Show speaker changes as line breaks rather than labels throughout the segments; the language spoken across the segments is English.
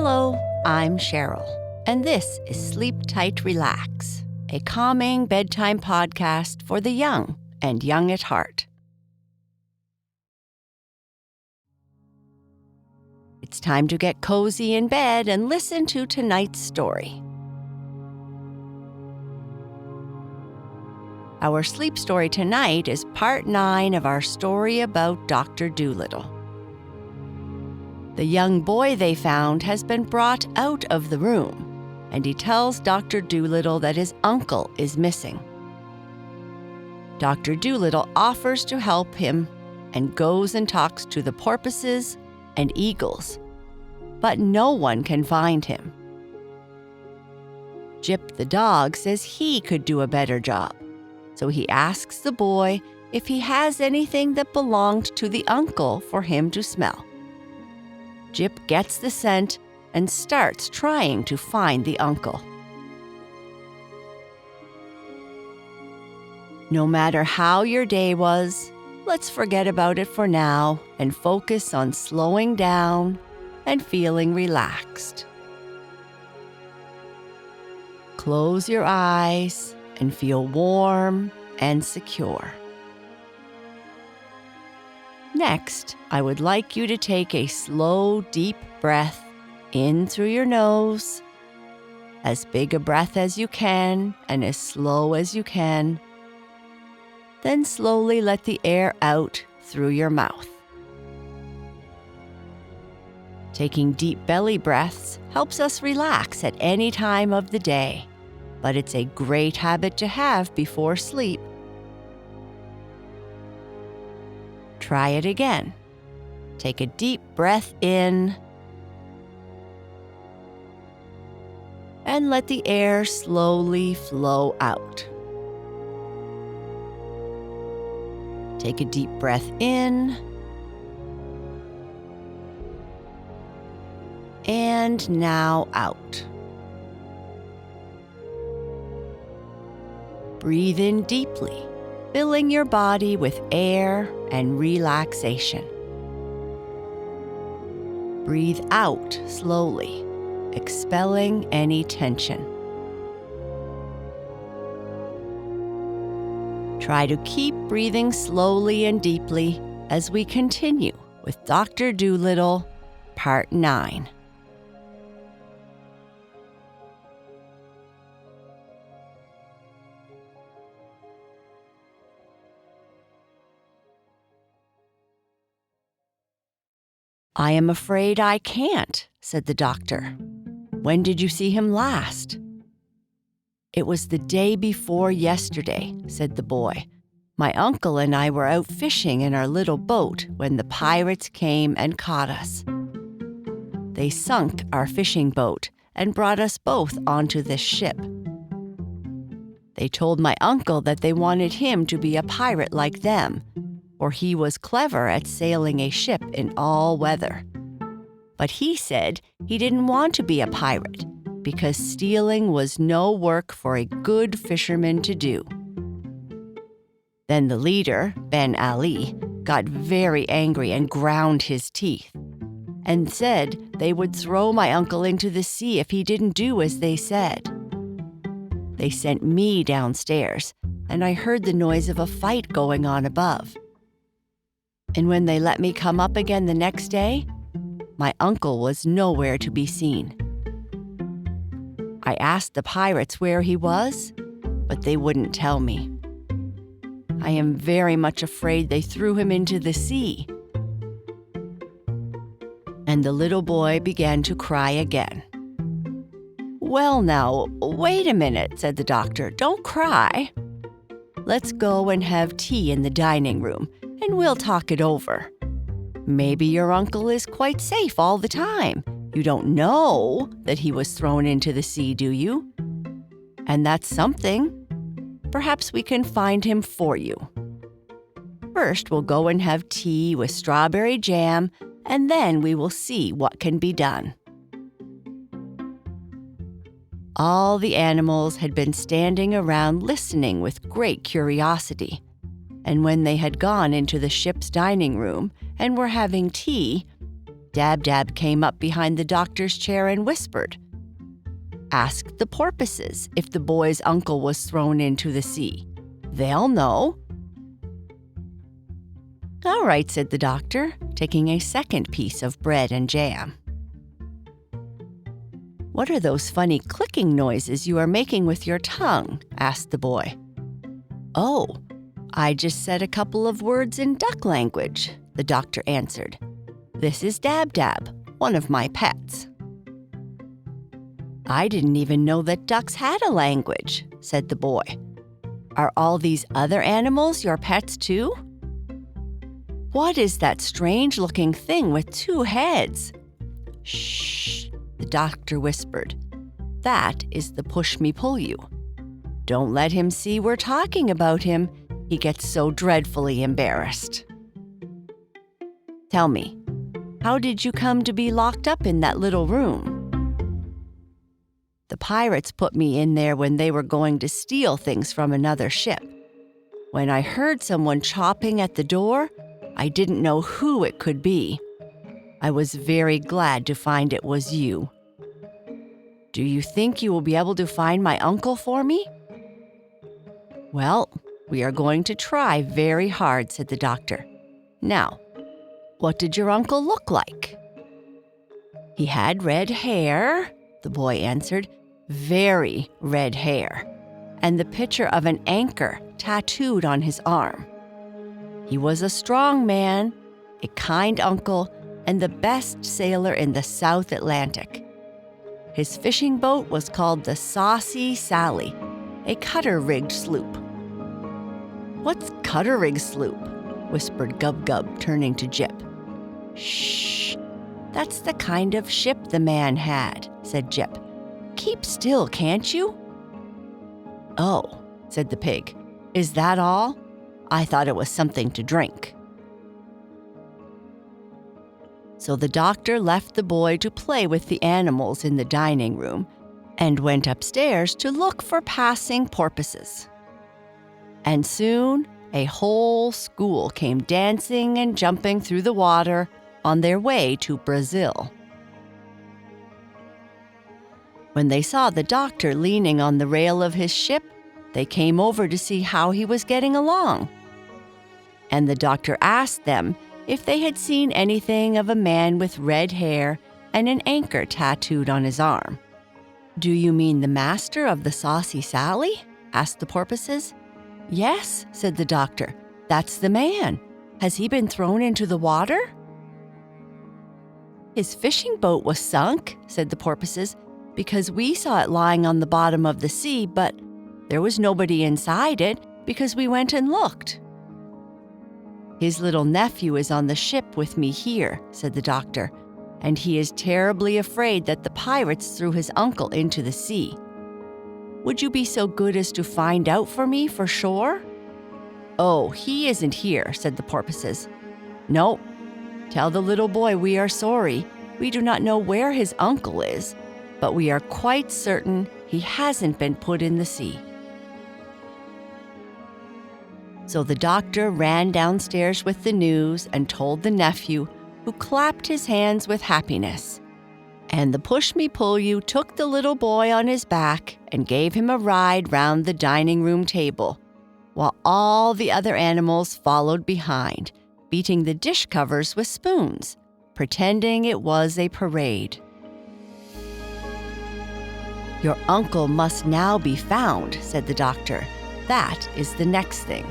Hello, I'm Sheryl, and this is Sleep Tight Relax, a calming bedtime podcast for the young and young at heart. It's time to get cozy in bed and listen to tonight's story. Our sleep story tonight is part 9 of our story about Dr. Dolittle. The young boy they found has been brought out of the room, and he tells Dr. Dolittle that his uncle is missing. Dr. Dolittle offers to help him and goes and talks to the porpoises and eagles, but no one can find him. Jip the dog says he could do a better job, so he asks the boy if he has anything that belonged to the uncle for him to smell. Jip gets the scent and starts trying to find the uncle. No matter how your day was, let's forget about it for now and focus on slowing down and feeling relaxed. Close your eyes and feel warm and secure. Next, I would like you to take a slow, deep breath in through your nose, as big a breath as you can and as slow as you can. Then slowly let the air out through your mouth. Taking deep belly breaths helps us relax at any time of the day, but it's a great habit to have before sleep. Try it again. Take a deep breath in and let the air slowly flow out. Take a deep breath in and now out. Breathe in deeply, filling your body with air and relaxation. Breathe out slowly, expelling any tension. Try to keep breathing slowly and deeply as we continue with Dr. Dolittle, Part 9. "I am afraid I can't," said the doctor. "When did you see him last?" "It was the day before yesterday," said the boy. "My uncle and I were out fishing in our little boat when the pirates came and caught us. They sunk our fishing boat and brought us both onto this ship. They told my uncle that they wanted him to be a pirate like them, for he was clever at sailing a ship in all weather. But he said he didn't want to be a pirate because stealing was no work for a good fisherman to do. Then the leader, Ben Ali, got very angry and ground his teeth and said they would throw my uncle into the sea if he didn't do as they said. They sent me downstairs, and I heard the noise of a fight going on above. And when they let me come up again the next day, my uncle was nowhere to be seen. I asked the pirates where he was, but they wouldn't tell me. I am very much afraid they threw him into the sea." And the little boy began to cry again. "Well now, wait a minute," said the doctor. "Don't cry. Let's go and have tea in the dining room, and we'll talk it over. Maybe your uncle is quite safe all the time. You don't know that he was thrown into the sea, do you? And that's something. Perhaps we can find him for you. First, we'll go and have tea with strawberry jam, and then we will see what can be done." All the animals had been standing around listening with great curiosity, and when they had gone into the ship's dining room and were having tea, Dab came up behind the doctor's chair and whispered, "Ask the porpoises if the boy's uncle was thrown into the sea. They'll know." "All right," said the doctor, taking a second piece of bread and jam. "What are those funny clicking noises you are making with your tongue?" asked the boy. "Oh, I just said a couple of words in duck language," the doctor answered. "This is Dab, one of my pets." "I didn't even know that ducks had a language," said the boy. "Are all these other animals your pets too?" "What is that strange-looking thing with two heads?" "Shh," the doctor whispered. "That is the push-me-pull-you. Don't let him see we're talking about him. He gets so dreadfully embarrassed." "Tell me, how did you come to be locked up in that little room?" "The pirates put me in there when they were going to steal things from another ship. When I heard someone chopping at the door, I didn't know who it could be. I was very glad to find it was you. Do you think you will be able to find my uncle for me?" "Well, we are going to try very hard," said the doctor. "Now, what did your uncle look like?" "He had red hair," the boy answered, "very red hair, and the picture of an anchor tattooed on his arm. He was a strong man, a kind uncle, and the best sailor in the South Atlantic. His fishing boat was called the Saucy Sally, a cutter-rigged sloop." "What's cutter-rigged sloop?" whispered Gub, turning to Jip. "Shh, that's the kind of ship the man had," said Jip. "Keep still, can't you?" "Oh," said the pig, "is that all? I thought it was something to drink." So the doctor left the boy to play with the animals in the dining room and went upstairs to look for passing porpoises. And soon a whole school came dancing and jumping through the water on their way to Brazil. When they saw the doctor leaning on the rail of his ship, they came over to see how he was getting along. And the doctor asked them if they had seen anything of a man with red hair and an anchor tattooed on his arm. "Do you mean the master of the Saucy Sally?" asked the porpoises. "Yes," said the doctor, "that's the man. Has he been thrown into the water?" "His fishing boat was sunk," said the porpoises, "because we saw it lying on the bottom of the sea, but there was nobody inside it because we went and looked." "His little nephew is on the ship with me here," said the doctor, "and he is terribly afraid that the pirates threw his uncle into the sea. Would you be so good as to find out for me for sure?" "Oh, he isn't here," said the porpoises. "No, tell the little boy we are sorry. We do not know where his uncle is, but we are quite certain he hasn't been put in the sea." So the doctor ran downstairs with the news and told the nephew, who clapped his hands with happiness. And the push-me-pull-you took the little boy on his back and gave him a ride round the dining room table, while all the other animals followed behind, beating the dish covers with spoons, pretending it was a parade. "Your uncle must now be found," said the doctor. "That is the next thing,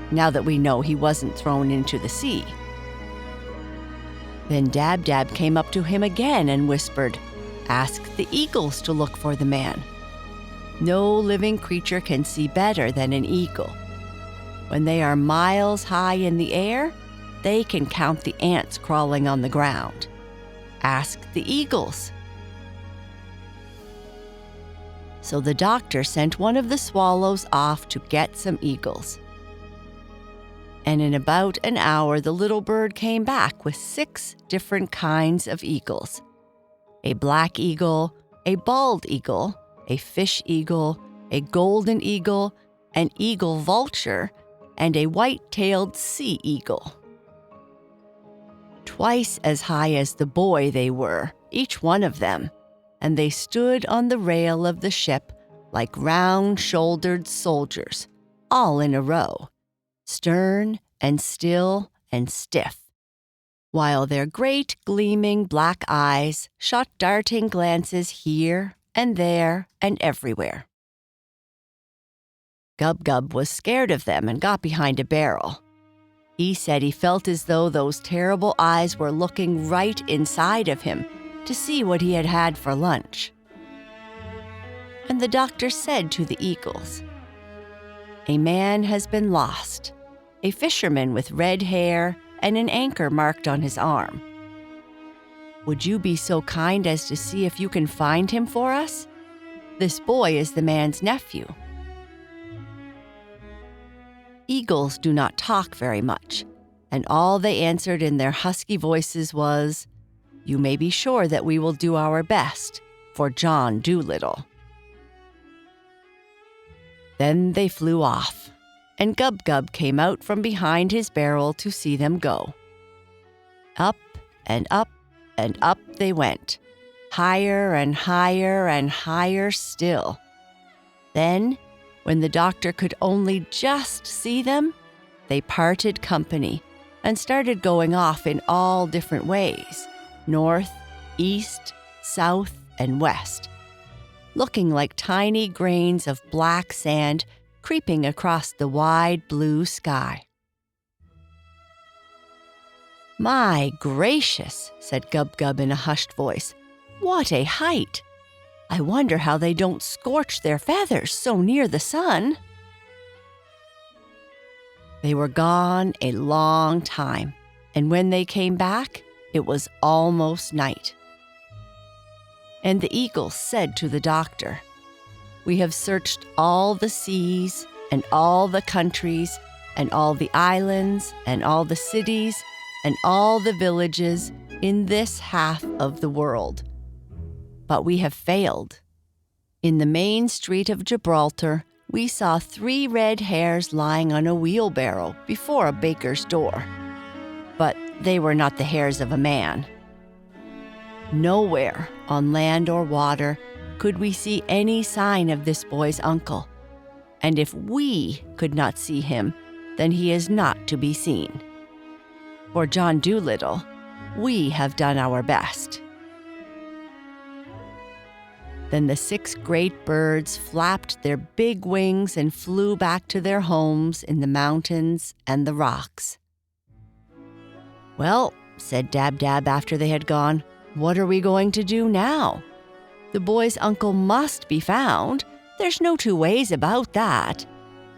now that we know he wasn't thrown into the sea." Then Dab came up to him again and whispered, "Ask the eagles to look for the man. No living creature can see better than an eagle. When they are miles high in the air, they can count the ants crawling on the ground. Ask the eagles." So the doctor sent one of the swallows off to get some eagles. And in about an hour, the little bird came back with 6 different kinds of eagles: a black eagle, a bald eagle, a fish eagle, a golden eagle, an eagle vulture, and a white-tailed sea eagle. twice as high as the boy they were, each one of them, and they stood on the rail of the ship like round-shouldered soldiers, all in a row, stern and still and stiff, while their great gleaming black eyes shot darting glances here and there and everywhere. Gub-Gub was scared of them and got behind a barrel. He said he felt as though those terrible eyes were looking right inside of him to see what he had had for lunch. And the doctor said to the eagles, "A man has been lost, a fisherman with red hair and an anchor marked on his arm. Would you be so kind as to see if you can find him for us? This boy is the man's nephew." Eagles do not talk very much, and all they answered in their husky voices was, "You may be sure that we will do our best for John Dolittle." Then they flew off, and Gub-Gub came out from behind his barrel to see them go. Up and up and up they went, higher and higher and higher still. Then, when the doctor could only just see them, they parted company and started going off in all different ways, north, east, south, and west, looking like tiny grains of black sand creeping across the wide blue sky. "My gracious," said Gub-Gub in a hushed voice, "what a height! I wonder how they don't scorch their feathers so near the sun." They were gone a long time, and when they came back, it was almost night. And the eagles said to the doctor, "We have searched all the seas and all the countries and all the islands and all the cities and all the villages in this half of the world. But we have failed. In the main street of Gibraltar, we saw 3 red hares lying on a wheelbarrow before a baker's door. But they were not the hairs of a man. Nowhere, on land or water, could we see any sign of this boy's uncle. And if we could not see him, then he is not to be seen. For John Dolittle, we have done our best." Then the 6 great birds flapped their big wings and flew back to their homes in the mountains and the rocks. "Well," said Dab-Dab after they had gone, "what are we going to do now? The boy's uncle must be found. There's no 2 ways about that.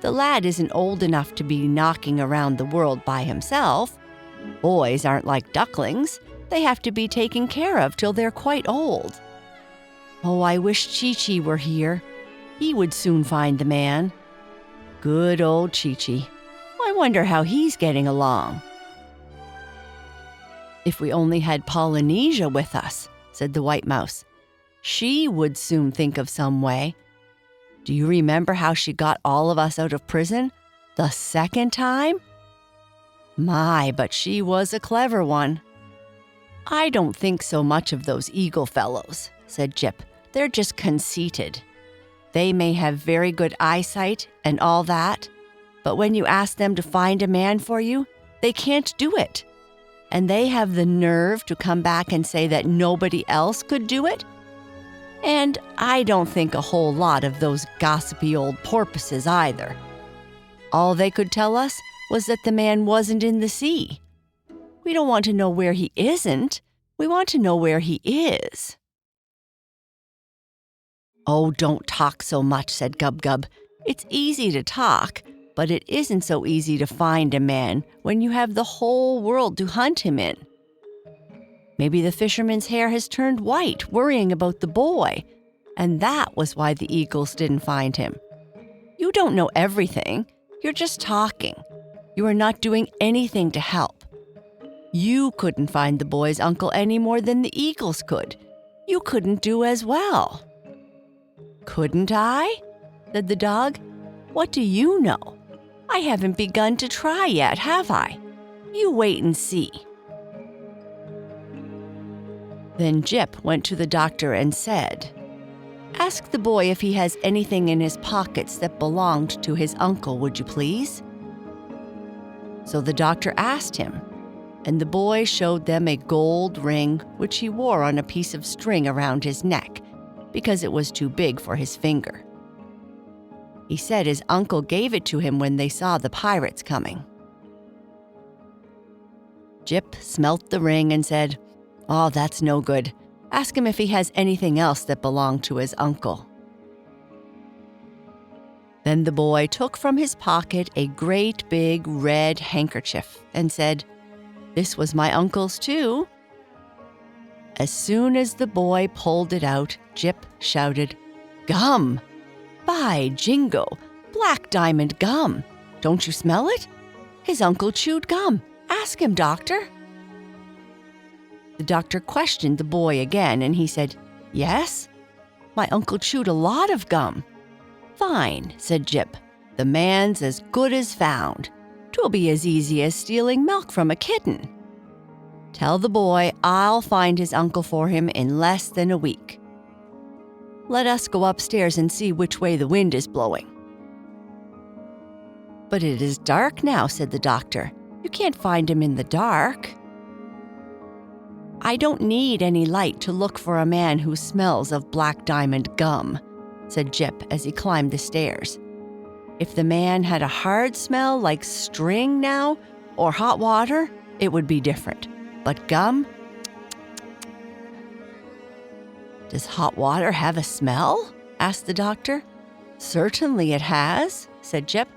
The lad isn't old enough to be knocking around the world by himself. Boys aren't like ducklings. They have to be taken care of till they're quite old. Oh, I wish Chi-Chi were here. He would soon find the man. Good old Chi-Chi. I wonder how he's getting along." "If we only had Polynesia with us," said the White Mouse. "She would soon think of some way. Do you remember how she got all of us out of prison the 2nd time? My, but she was a clever one." "I don't think so much of those eagle fellows," said Jip. "They're just conceited. They may have very good eyesight and all that, but when you ask them to find a man for you, they can't do it. And they have the nerve to come back and say that nobody else could do it. And I don't think a whole lot of those gossipy old porpoises either. All they could tell us was that the man wasn't in the sea. We don't want to know where he isn't. We want to know where he is." "Oh, don't talk so much," said Gub-Gub. "It's easy to talk, but it isn't so easy to find a man when you have the whole world to hunt him in. Maybe the fisherman's hair has turned white, worrying about the boy, and that was why the eagles didn't find him. You don't know everything. You're just talking. You are not doing anything to help. You couldn't find the boy's uncle any more than the eagles could. You couldn't do as well." "Couldn't I?" said the dog. "What do you know? I haven't begun to try yet, have I? You wait and see." Then Jip went to the doctor and said, "Ask the boy if he has anything in his pockets that belonged to his uncle, would you please?" So the doctor asked him, and the boy showed them a gold ring which he wore on a piece of string around his neck because it was too big for his finger. He said his uncle gave it to him when they saw the pirates coming. Jip smelt the ring and said, "Oh, that's no good. Ask him if he has anything else that belonged to his uncle." Then the boy took from his pocket a great big red handkerchief and said, "This was my uncle's too." As soon as the boy pulled it out, Jip shouted, "Gum! By jingo, black diamond gum! Don't you smell it? His uncle chewed gum. Ask him, doctor." The doctor questioned the boy again, and he said, "Yes, my uncle chewed a lot of gum." "Fine," said Jip. "The man's as good as found. 'Twill be as easy as stealing milk from a kitten. Tell the boy I'll find his uncle for him in less than a week. Let us go upstairs and see which way the wind is blowing." "But it is dark now," said the doctor. "You can't find him in the dark." "I don't need any light to look for a man who smells of black diamond gum," said Jip as he climbed the stairs. "If the man had a hard smell like string now, or hot water, it would be different. But gum? Does hot water have a smell?" asked the doctor. "Certainly it has," said Jip.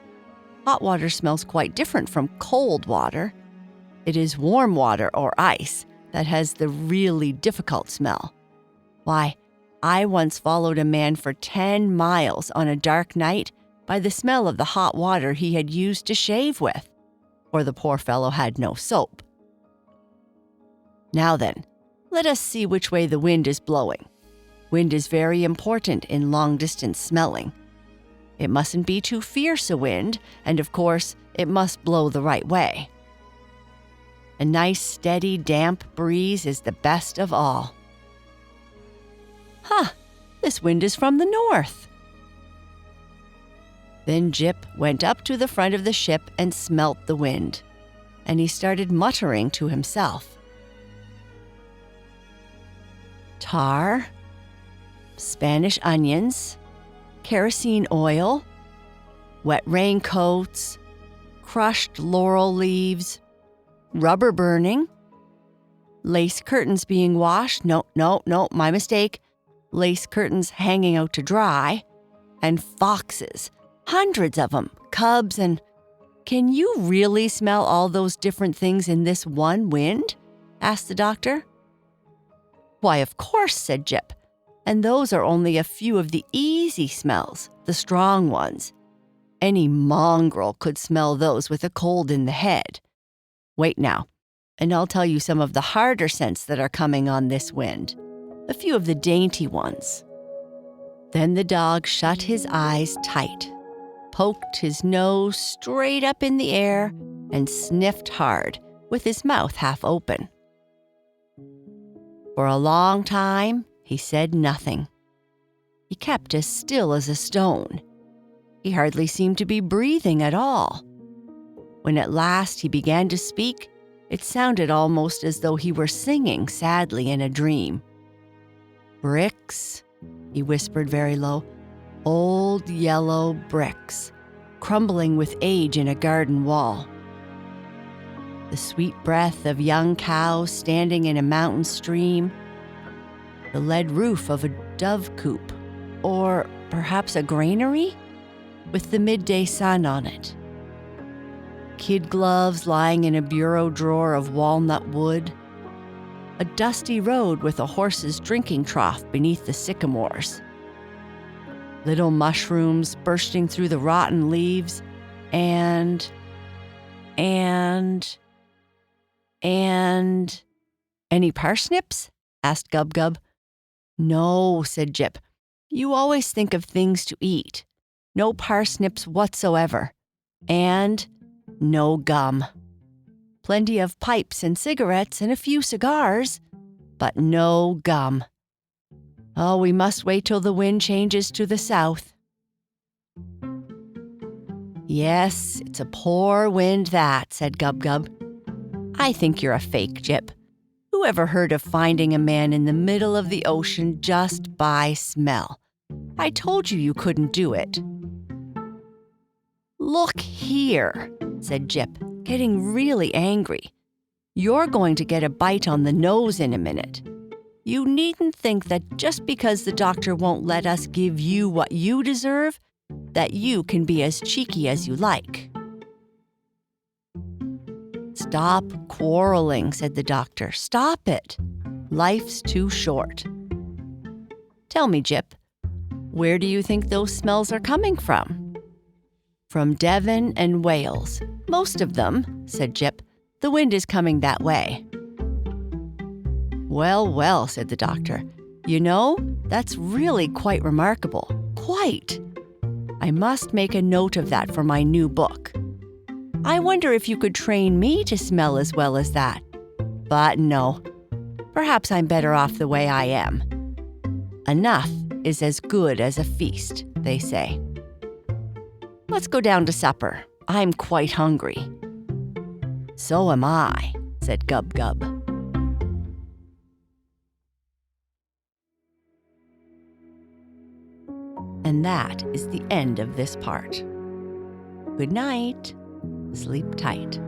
"Hot water smells quite different from cold water. It is warm water or ice that has the really difficult smell. Why, I once followed a man for 10 miles on a dark night by the smell of the hot water he had used to shave with, for the poor fellow had no soap. Now then, let us see which way the wind is blowing. Wind is very important in long-distance smelling. It mustn't be too fierce a wind, and of course, it must blow the right way. A nice, steady, damp breeze is the best of all." "Huh, this wind is from the north." Then Jip went up to the front of the ship and smelt the wind, and he started muttering to himself. "Tar, Spanish onions, kerosene oil, wet raincoats, crushed laurel leaves, rubber burning, lace curtains being washed, no, my mistake, lace curtains hanging out to dry, and foxes, hundreds of them, cubs, and can you really smell all those different things in this one wind?" asked the doctor. "Why, of course," said Jip. "And those are only a few of the easy smells, the strong ones. Any mongrel could smell those with a cold in the head. Wait now, and I'll tell you some of the harder scents that are coming on this wind, a few of the dainty ones." Then the dog shut his eyes tight, poked his nose straight up in the air, and sniffed hard, with his mouth half open. For a long time, he said nothing. He kept as still as a stone. He hardly seemed to be breathing at all. When at last he began to speak, it sounded almost as though he were singing sadly in a dream. "Bricks," he whispered very low, "old yellow bricks, crumbling with age in a garden wall. The sweet breath of young cows standing in a mountain stream, the lead roof of a dove coop, or perhaps a granary, with the midday sun on it. Kid gloves lying in a bureau drawer of walnut wood, a dusty road with a horse's drinking trough beneath the sycamores, little mushrooms bursting through the rotten leaves, and any parsnips?" asked Gub-Gub. "No," said Jip. "You always think of things to eat. No parsnips whatsoever. And no gum. Plenty of pipes and cigarettes and a few cigars. but no gum. Oh, we must wait till the wind changes to the south. Yes, it's a poor wind that, said Gub Gub. I think you're a fake, Jip. Who ever heard of finding a man in the middle of the ocean just by smell? I told you couldn't do it. Look here, said Jip, getting really angry. You're going to get a bite on the nose in a minute. You needn't think that just because the doctor won't let us give you what you deserve, that you can be as cheeky as you like. Stop quarreling, said the doctor. Stop it. Life's too short. Tell me, Jip, where do you think those smells are coming from? From Devon and Wales. Most of them, said Jip. The wind is coming that way. Well, well, said the doctor. You know, that's really quite remarkable. Quite. I must make a note of that for my new book. I wonder if you could train me to smell as well as that. But no, perhaps I'm better off the way I am. Enough is as good as a feast, they say. Let's go down to supper. I'm quite hungry. So am I, said Gub Gub. And that is the end of this part. Good night. Sleep tight.